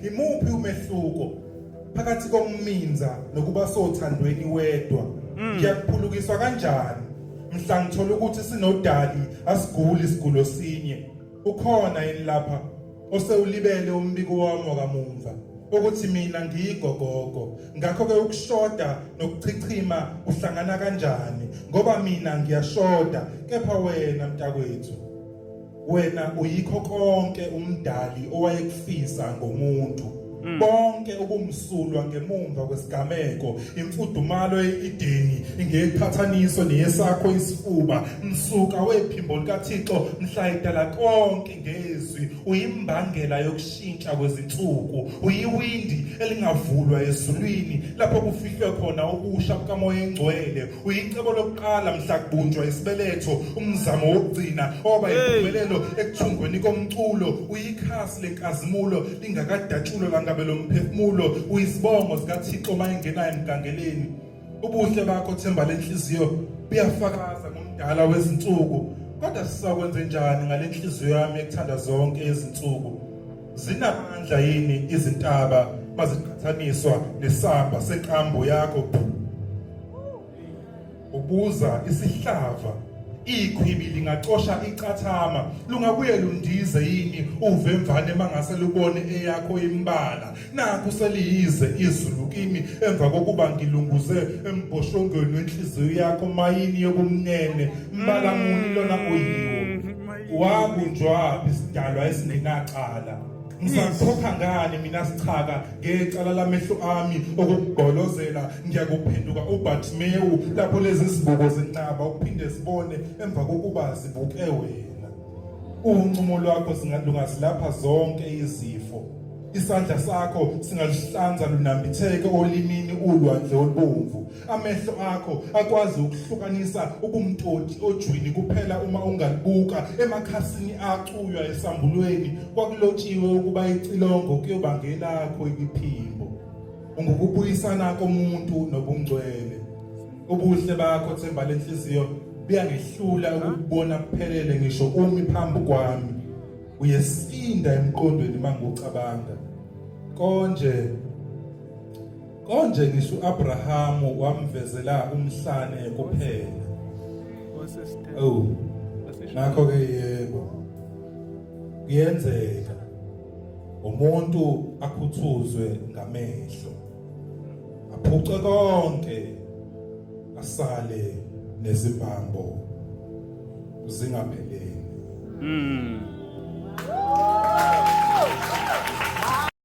Imuphi umehluko phakathi kokuminza nokuba sothandweni wedwa? Ngiyakuphulukiswa kanjani mhla ngithola ukuthi sinodali asiguli isigulo sinye? Ukhona yini lapha osewulibele umbiko wami wakamuva ukuthi mina ngiyigogogo? Ngakho-ke ukushoda nokuchichima uhlangana kanjani? Ngoba mina ngiyashoda, kepha wena mntakwethu, wena uyikho konke umdali owayekufisa ngomuntu. Bonke ubumsulwa ngemumva kwesigameko, imfudumalo yeEdeni ingeqhathaniso neyesakho isifuba. Msuka wephimbo likaThixo mhla edala konke ngezwi. Uyimbangela yokushintsha kwezinsuku, uyiwindi elingavulwa ezulwini lapho kufihlwe khona ubusha bukaMoya engcwele. Uyicebo lokuqala mhla kubunjwa isibeletho, umzamo wokugcina oba impumelelo ekuthungweni komculo. Uyikhasi lenkazimulo lingakadatshulwa ngabe lo mphefumulo. Uyisibongo sikaThixo mayengena emgangeleni. Ubuhle bakho themba lenhliziyo buyafakaza ngomdala wezinsuku. Kodwa sisakwenze njani ngalenhliziyo yami ekuthanda zonke izinsuku? Zinamandla yini izintaba maziqhathaniswa nesamba senkambo yakho? Ubuza isihlava, ikhwibi lingacosha icathama. Lungabuye lundize yini uvemvane mangase lubone eyakho imbala? Nakho seliyize izulu kimi emva kokuba ngilunguze embhoshongweni wenhliziyo yakho mayini yobumnene. Mbala muni lona oyiwo? Wabunjwaphi isidalwa esinenacala? Ngisakhokha ngani mina sichaka ngecala lamehlo ami okugolozela? Ngiyakuphenduka uBartimeyu lapho lezi zibuko zenqaba uphinde sibone emva kokuba zibuke wena. Uncumo lwakho singalungasilapha zonke izifo. Isandla sakho singalihlanza lunambitheke olimini ulwandle olubomvu. Amehlo akho akwazi ukuhlukanisa ubumtoti ojwini kuphela uma ungalibuka. Emakhasini acuywa esambulweni kwakulotshiwe ukuba icilongo kuyoba ngelakho iphimbo. Ungukubuyisana komuntu nobungcwele. Ubuhle bakho themba lenhliziyo buyangihlula ukubona kuphelele ngisho umi phambi kwami. Uyesinda emqondweni mangucabanga. Konje ngisho uAbrahamu wamvezela umhlane kuphela. Nakho ke yebo, kuyenzeka umuntu akhuthuzwe ngamehlo, aphuce konke, asale nezibambo zingapheleli.